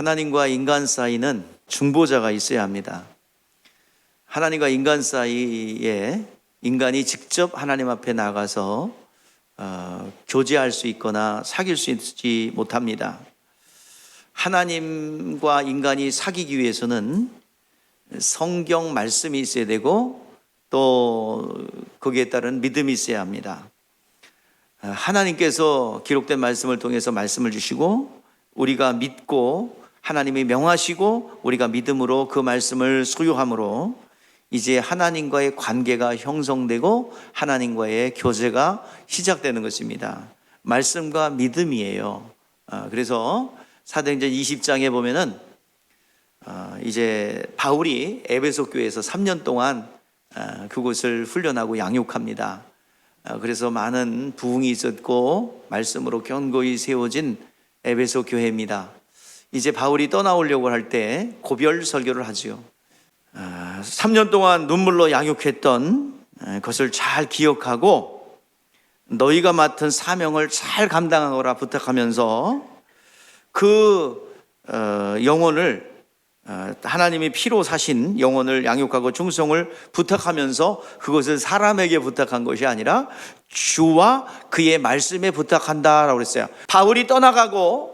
하나님과 인간 사이는 중보자가 있어야 합니다. 하나님과 인간 사이에 인간이 직접 하나님 앞에 나가서 교제할 수 있거나 사귈 수 있지 못합니다. 하나님과 인간이 사귀기 위해서는 성경 말씀이 있어야 되고 또 거기에 따른 믿음이 있어야 합니다. 하나님께서 기록된 말씀을 통해서 말씀을 주시고 우리가 믿고 하나님이 명하시고 우리가 믿음으로 그 말씀을 소유함으로 이제 하나님과의 관계가 형성되고 하나님과의 교제가 시작되는 것입니다. 말씀과 믿음이에요. 그래서 사도행전 20장에 보면은 이제 바울이 에베소 교회에서 3년 동안 그곳을 훈련하고 양육합니다. 그래서 많은 부흥이 있었고 말씀으로 견고히 세워진 에베소 교회입니다. 이제 바울이 떠나오려고 할 때 고별 설교를 하지요. 3년 동안 눈물로 양육했던 것을 잘 기억하고 너희가 맡은 사명을 잘 감당하거라 부탁하면서 그 영혼을 하나님이 피로 사신 영혼을 양육하고 충성을 부탁하면서 그것을 사람에게 부탁한 것이 아니라 주와 그의 말씀에 부탁한다라고 그랬어요. 바울이 떠나가고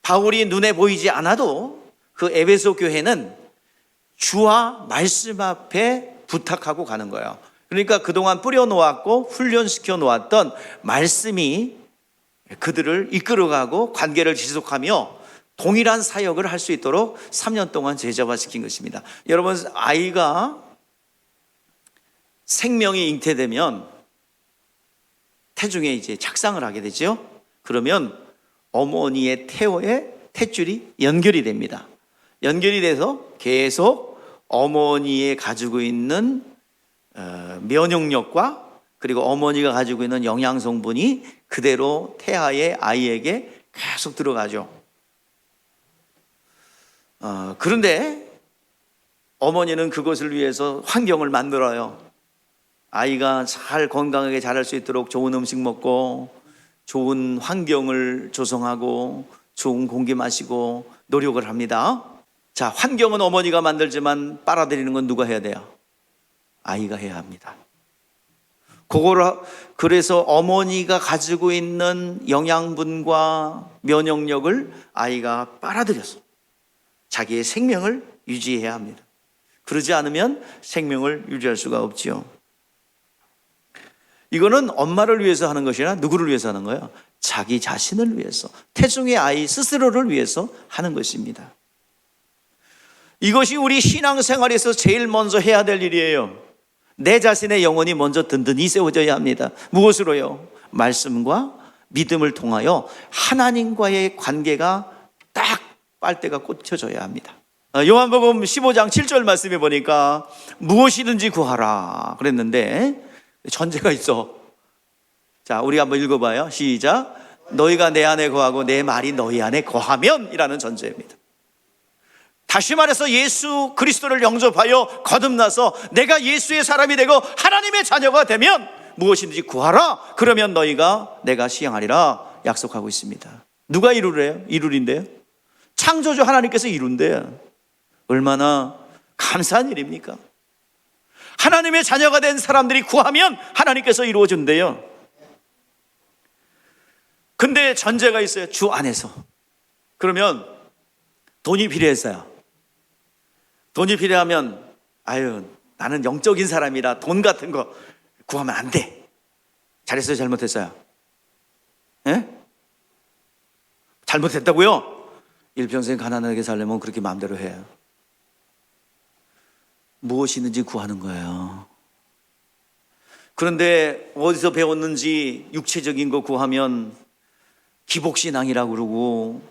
바울이 눈에 보이지 않아도 그 에베소 교회는 주와 말씀 앞에 부탁하고 가는 거예요. 그러니까 그동안 뿌려놓았고 훈련시켜 놓았던 말씀이 그들을 이끌어가고 관계를 지속하며 동일한 사역을 할 수 있도록 3년 동안 제자화시킨 것입니다. 여러분, 아이가 생명이 잉태되면 태중에 이제 착상을 하게 되죠. 그러면 어머니의 태어에 탯줄이 연결이 됩니다. 연결이 돼서 계속 어머니의 가지고 있는 면역력과 그리고 어머니가 가지고 있는 영양 성분이 그대로 태아의 아이에게 계속 들어가죠. 그런데 어머니는 그것을 위해서 환경을 만들어요. 아이가 잘 건강하게 자랄 수 있도록 좋은 음식 먹고 좋은 환경을 조성하고 좋은 공기 마시고 노력을 합니다. 자, 환경은 어머니가 만들지만 빨아들이는 건 누가 해야 돼요? 아이가 해야 합니다. 그래서 어머니가 가지고 있는 영양분과 면역력을 아이가 빨아들여서 자기의 생명을 유지해야 합니다. 그러지 않으면 생명을 유지할 수가 없지요. 이거는 엄마를 위해서 하는 것이 아니라 누구를 위해서 하는 거예요? 자기 자신을 위해서, 태중의 아이 스스로를 위해서 하는 것입니다. 이것이 우리 신앙생활에서 제일 먼저 해야 될 일이에요. 내 자신의 영혼이 먼저 든든히 세워져야 합니다. 무엇으로요? 말씀과 믿음을 통하여 하나님과의 관계가 딱 빨대가 꽂혀져야 합니다. 요한복음 15장 7절 말씀에 보니까 무엇이든지 구하라 그랬는데 전제가 있어. 자, 우리 한번 읽어봐요. 시작. 너희가 내 안에 거하고 내 말이 너희 안에 거하면 이라는 전제입니다. 다시 말해서 예수 그리스도를 영접하여 거듭나서 내가 예수의 사람이 되고 하나님의 자녀가 되면 무엇이든지 구하라. 그러면 너희가 내가 시행하리라 약속하고 있습니다. 누가 이루래요? 이루린데요? 창조주 하나님께서 이룬대요. 얼마나 감사한 일입니까? 하나님의 자녀가 된 사람들이 구하면 하나님께서 이루어준대요. 근데 전제가 있어요. 주 안에서. 그러면 돈이 필요했어요. 돈이 필요하면 나는 영적인 사람이라 돈 같은 거 구하면 안 돼. 잘했어요? 잘못했어요? 예? 잘못했다고요? 일평생 가난하게 살려면 그렇게 마음대로 해요. 무엇이든지 구하는 거예요. 그런데 어디서 배웠는지 육체적인 거 구하면 기복신앙이라고 그러고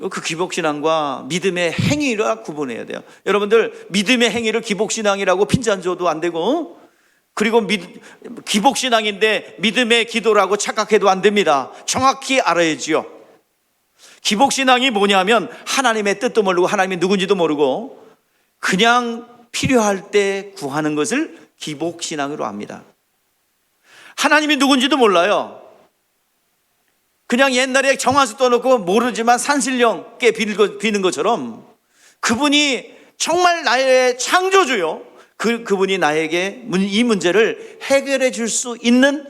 그 기복신앙과 믿음의 행위라 구분해야 돼요. 여러분들 믿음의 행위를 기복신앙이라고 핀잔 줘도 안 되고 그리고 기복신앙인데 믿음의 기도라고 착각해도 안 됩니다. 정확히 알아야지요. 기복신앙이 뭐냐면 하나님의 뜻도 모르고 하나님이 누군지도 모르고 그냥 필요할 때 구하는 것을 기복신앙으로 합니다. 하나님이 누군지도 몰라요. 그냥 옛날에 정화수 떠놓고 모르지만 산신령께 비는 것처럼 그분이 정말 나의 창조주요, 그분이 나에게 이 문제를 해결해 줄 수 있는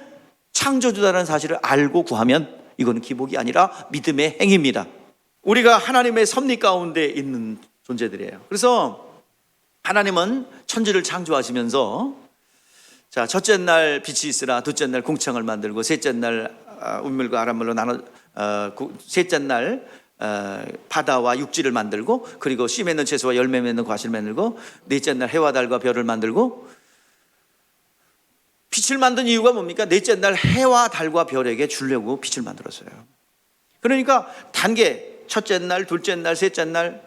창조주다라는 사실을 알고 구하면 이거는 기복이 아니라 믿음의 행위입니다. 우리가 하나님의 섭리 가운데 있는 존재들이에요. 그래서 하나님은 천지를 창조하시면서 자, 첫째 날 빛이 있으라, 둘째 날 공창을 만들고, 셋째 날 운물과 아람물로 나눠, 셋째 날 바다와 육지를 만들고, 그리고 씨 맺는 채소와 열매 맺는 과실을 만들고, 넷째 날 해와 달과 별을 만들고. 빛을 만든 이유가 뭡니까? 넷째 날 해와 달과 별에게 주려고 빛을 만들었어요. 그러니까 단계, 첫째 날, 둘째 날, 셋째 날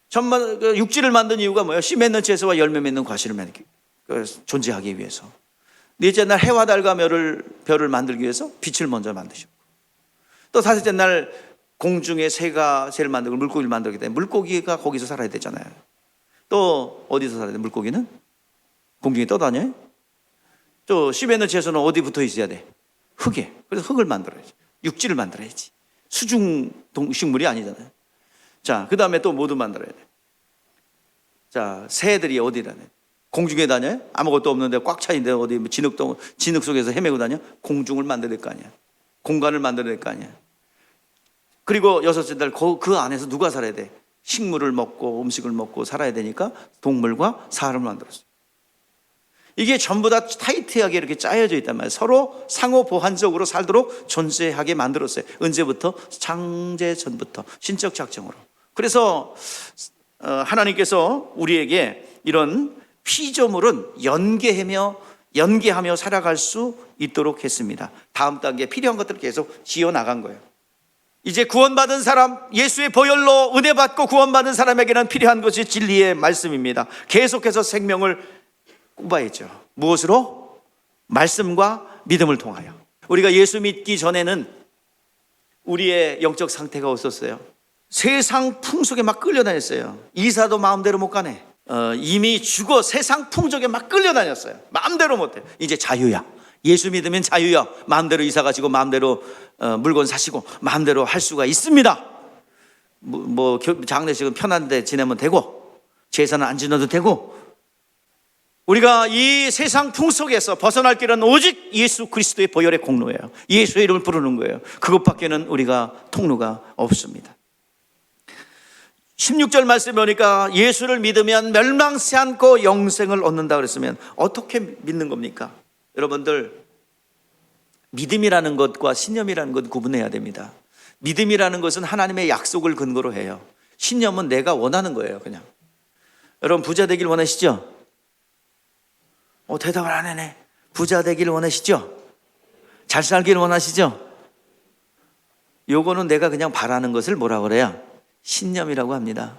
전반 육지를 만든 이유가 뭐예요? 씨 맺는 채소와 열매 맺는 과실을 존재하기 위해서. 넷째 날 해와 달과 별을 만들기 위해서 빛을 먼저 만드셨고, 또 다섯째 날 공중에 새가 새를 만들고 물고기를 만들기 때문에 물고기가 거기서 살아야 되잖아요. 또 어디서 살아야 돼? 물고기는 공중에 떠다녀요. 또 씨 맺는 채소는 어디 붙어 있어야 돼? 흙에. 그래서 흙을 만들어야지, 육지를 만들어야지. 수중 동식물이 아니잖아요. 자, 그 다음에 또 뭐도 만들어야 돼. 자, 새들이 어디 다녀요? 공중에 다녀요? 아무것도 없는데 꽉 차 있는데 어디 진흙 속에서 헤매고 다녀? 공중을 만들어낼 거 아니야. 공간을 만들어낼 거 아니야. 그리고 여섯째 날 그 안에서 누가 살아야 돼? 식물을 먹고 음식을 먹고 살아야 되니까 동물과 사람을 만들었어요. 이게 전부 다 타이트하게 이렇게 짜여져 있단 말이에요. 서로 상호 보완적으로 살도록 존재하게 만들었어요. 언제부터? 창제 전부터, 신적 작정으로. 그래서 하나님께서 우리에게 이런 피조물은 연계하며 살아갈 수 있도록 했습니다. 다음 단계 필요한 것들을 계속 지어나간 거예요. 이제 구원받은 사람, 예수의 보혈로 은혜 받고 구원받은 사람에게는 필요한 것이 진리의 말씀입니다. 계속해서 생명을 꼽아야죠. 무엇으로? 말씀과 믿음을 통하여. 우리가 예수 믿기 전에는 우리의 영적 상태가 없었어요. 세상 풍속에 막 끌려다녔어요. 이사도 마음대로 못 가네. 이미 죽어 세상 풍속에 막 끌려다녔어요. 마음대로 못해. 이제 자유야. 예수 믿으면 자유야. 마음대로 이사 가시고 마음대로 물건 사시고 마음대로 할 수가 있습니다. 장례식은 편한데 지내면 되고, 제사는 안 지내도 되고. 우리가 이 세상 풍속에서 벗어날 길은 오직 예수 그리스도의 보혈의 공로예요. 예수의 이름을 부르는 거예요. 그것밖에는 우리가 통로가 없습니다. 16절 말씀에 보니까 예수를 믿으면 멸망치 않고 영생을 얻는다 그랬으면 어떻게 믿는 겁니까? 여러분들, 믿음이라는 것과 신념이라는 것 구분해야 됩니다. 믿음이라는 것은 하나님의 약속을 근거로 해요. 신념은 내가 원하는 거예요. 그냥. 여러분, 부자 되길 원하시죠? 대답을 안 하네. 부자 되길 원하시죠? 잘 살길 원하시죠? 요거는 내가 그냥 바라는 것을 뭐라 그래요? 신념이라고 합니다.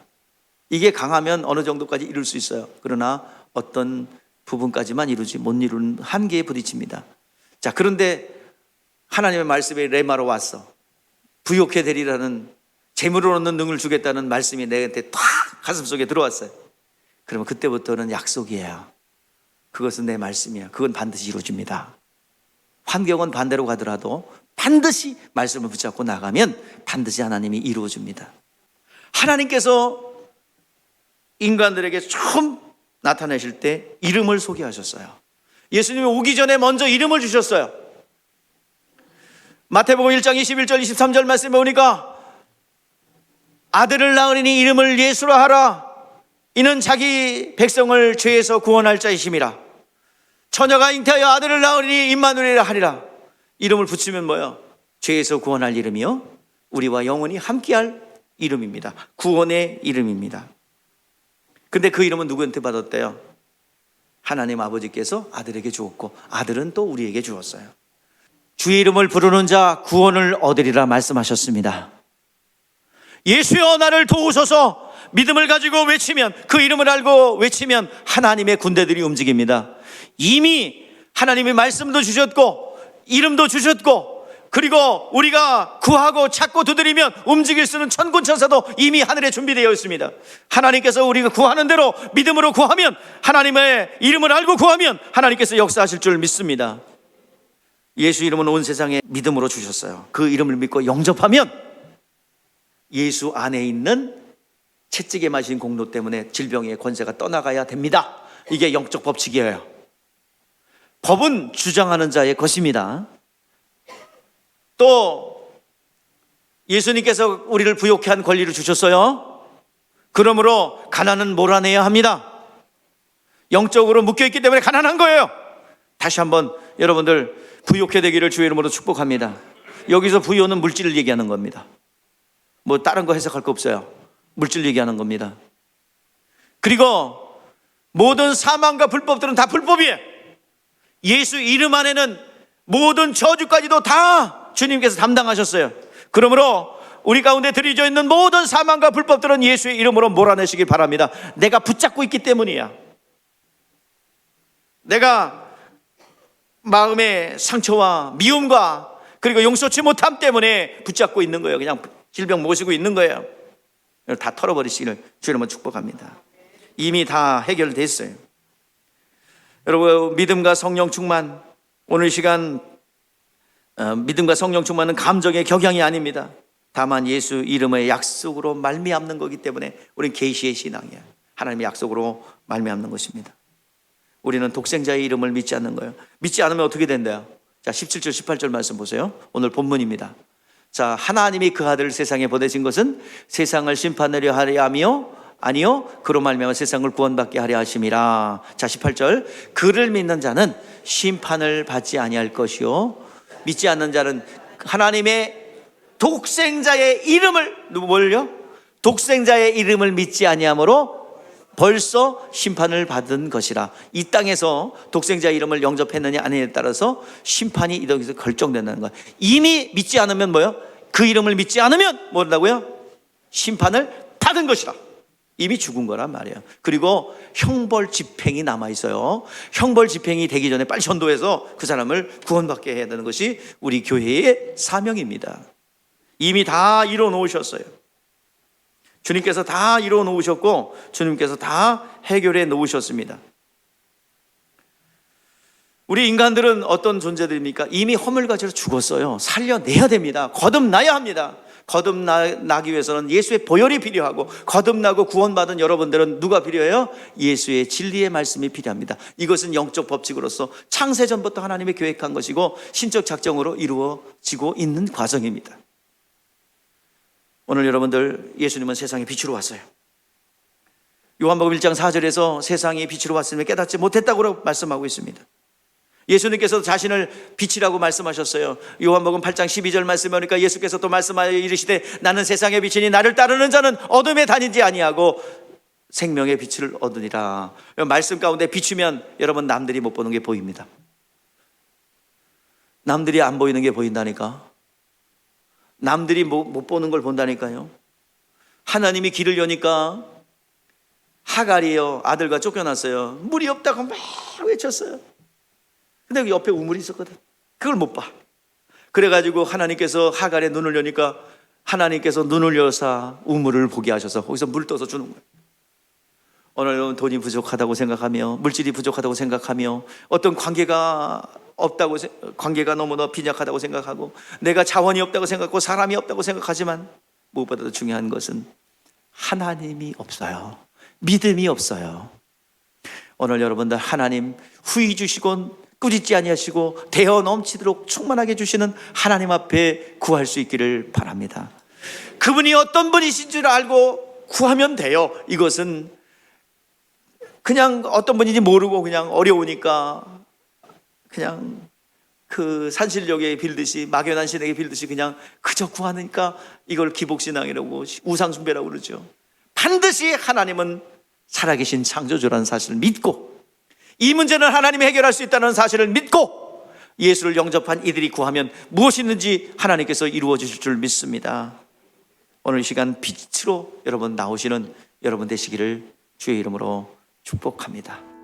이게 강하면 어느 정도까지 이룰 수 있어요. 그러나 어떤 부분까지만 이루지 못 이루는 한계에 부딪힙니다. 자, 그런데 하나님의 말씀이 레마로 왔어. 부욕해 되리라는, 재물을 얻는 능을 주겠다는 말씀이 내한테 탁 가슴속에 들어왔어요. 그러면 그때부터는 약속이에요. 그것은 내 말씀이야. 그건 반드시 이루어집니다. 환경은 반대로 가더라도 반드시 말씀을 붙잡고 나가면 반드시 하나님이 이루어줍니다. 하나님께서 인간들에게 처음 나타내실 때 이름을 소개하셨어요. 예수님이 오기 전에 먼저 이름을 주셨어요. 마태복음 1장 21절 23절 말씀에 보니까 아들을 낳으리니 이름을 예수라 하라. 이는 자기 백성을 죄에서 구원할 자이심이라. 처녀가 잉태하여 아들을 낳으리니 임마누엘이라 하리라. 이름을 붙이면 뭐예요? 죄에서 구원할 이름이요, 우리와 영원히 함께할 이름입니다. 구원의 이름입니다. 근데 그 이름은 누구한테 받았대요? 하나님 아버지께서 아들에게 주었고, 아들은 또 우리에게 주었어요. 주의 이름을 부르는 자 구원을 얻으리라 말씀하셨습니다. 예수여 나를 도우소서 믿음을 가지고 외치면, 그 이름을 알고 외치면 하나님의 군대들이 움직입니다. 이미 하나님의 말씀도 주셨고 이름도 주셨고, 그리고 우리가 구하고 찾고 두드리면 움직일 수 있는 천군 천사도 이미 하늘에 준비되어 있습니다. 하나님께서 우리가 구하는 대로 믿음으로 구하면, 하나님의 이름을 알고 구하면 하나님께서 역사하실 줄 믿습니다. 예수 이름은 온 세상에 믿음으로 주셨어요. 그 이름을 믿고 영접하면 예수 안에 있는 채찍에 맞은 공로 때문에 질병의 권세가 떠나가야 됩니다. 이게 영적 법칙이에요. 법은 주장하는 자의 것입니다. 또 예수님께서 우리를 부욕해 한 권리를 주셨어요. 그러므로 가난은 몰아내야 합니다. 영적으로 묶여있기 때문에 가난한 거예요. 다시 한번 여러분들 부욕해 되기를 주의 이름으로 축복합니다. 여기서 부요는 물질을 얘기하는 겁니다. 뭐 다른 거 해석할 거 없어요. 물질 얘기하는 겁니다. 그리고 모든 사망과 불법들은 다 불법이에요. 예수 이름 안에는 모든 저주까지도 다 주님께서 담당하셨어요. 그러므로 우리 가운데 들이져 있는 모든 사망과 불법들은 예수의 이름으로 몰아내시길 바랍니다. 내가 붙잡고 있기 때문이야. 내가 마음의 상처와 미움과 그리고 용서치 못함 때문에 붙잡고 있는 거예요. 그냥 질병 모시고 있는 거예요. 다 털어버리시기를 주님은 축복합니다. 이미 다 해결됐어요. 여러분, 믿음과 성령 충만, 오늘 시간 믿음과 성령 충만은 감정의 격양이 아닙니다. 다만 예수 이름의 약속으로 말미암는 거기 때문에 우리는 계시의 신앙이에요. 하나님의 약속으로 말미암는 것입니다. 우리는 독생자의 이름을 믿지 않는 거예요. 믿지 않으면 어떻게 된대요? 자, 17절 18절 말씀 보세요. 오늘 본문입니다. 자, 하나님이 그 아들을 세상에 보내신 것은 세상을 심판하려 하려 하며 아니요 그로 말미암아 세상을 구원받게 하려 하심이라. 자, 18절 그를 믿는 자는 심판을 받지 아니할 것이요 믿지 않는 자는 하나님의 독생자의 이름을 뭘요? 독생자의 이름을 믿지 아니함으로 벌써 심판을 받은 것이라. 이 땅에서 독생자의 이름을 영접했느냐 아니냐에 따라서 심판이 이 땅에서 결정된다는 거예요. 이미 믿지 않으면 뭐요? 그 이름을 믿지 않으면 뭐라고요? 심판을 받은 것이라. 이미 죽은 거란 말이에요. 그리고 형벌 집행이 남아있어요. 형벌 집행이 되기 전에 빨리 전도해서 그 사람을 구원받게 해야 되는 것이 우리 교회의 사명입니다. 이미 다 이뤄 놓으셨어요. 주님께서 다 이뤄 놓으셨고 주님께서 다 해결해 놓으셨습니다. 우리 인간들은 어떤 존재들입니까? 이미 허물가지로 죽었어요. 살려내야 됩니다. 거듭나야 합니다. 거듭나기 위해서는 예수의 보혈이 필요하고, 거듭나고 구원받은 여러분들은 누가 필요해요? 예수의 진리의 말씀이 필요합니다. 이것은 영적 법칙으로서 창세전부터 하나님이 계획한 것이고 신적 작정으로 이루어지고 있는 과정입니다. 오늘 여러분들, 예수님은 세상의 빛으로 왔어요. 요한복음 1장 4절에서 세상이 빛으로 왔으면 깨닫지 못했다고 말씀하고 있습니다. 예수님께서 자신을 빛이라고 말씀하셨어요. 요한복음 8장 12절 말씀에 보니까 예수께서 또 말씀하여 이르시되 나는 세상의 빛이니 나를 따르는 자는 어둠에 다니지 아니하고 생명의 빛을 얻으리라. 말씀 가운데 비추면 여러분 남들이 못 보는 게 보입니다. 남들이 안 보이는 게 보인다니까. 남들이 못 보는 걸 본다니까요. 하나님이 길을 여니까 하갈이요 아들과 쫓겨났어요. 물이 없다고 막 외쳤어요. 근데 그 옆에 우물이 있었거든. 그걸 못 봐. 그래가지고 하나님께서 하갈의 눈을 여니까 하나님께서 눈을 여사 우물을 보게 하셔서 거기서 물 떠서 주는 거예요. 오늘은 돈이 부족하다고 생각하며 물질이 부족하다고 생각하며 어떤 관계가 없다고, 관계가 너무나 빈약하다고 생각하고 내가 자원이 없다고 생각하고 사람이 없다고 생각하지만 무엇보다도 중요한 것은 하나님이 없어요. 믿음이 없어요. 오늘 여러분들 하나님 후히 주시곤 꾸짖지 아니하시고 대어 넘치도록 충만하게 주시는 하나님 앞에 구할 수 있기를 바랍니다. 그분이 어떤 분이신 줄 알고 구하면 돼요. 이것은 그냥 어떤 분인지 모르고 그냥 어려우니까 그냥 그 산신령에 빌듯이 막연한 신에게 빌듯이 그냥 그저 구하니까 이걸 기복신앙이라고 우상숭배라고 그러죠. 반드시 하나님은 살아계신 창조주라는 사실을 믿고 이 문제는 하나님이 해결할 수 있다는 사실을 믿고 예수를 영접한 이들이 구하면 무엇이든지 하나님께서 이루어 주실 줄 믿습니다. 오늘 이 시간 빛으로 여러분 나오시는 여러분 되시기를 주의 이름으로 축복합니다.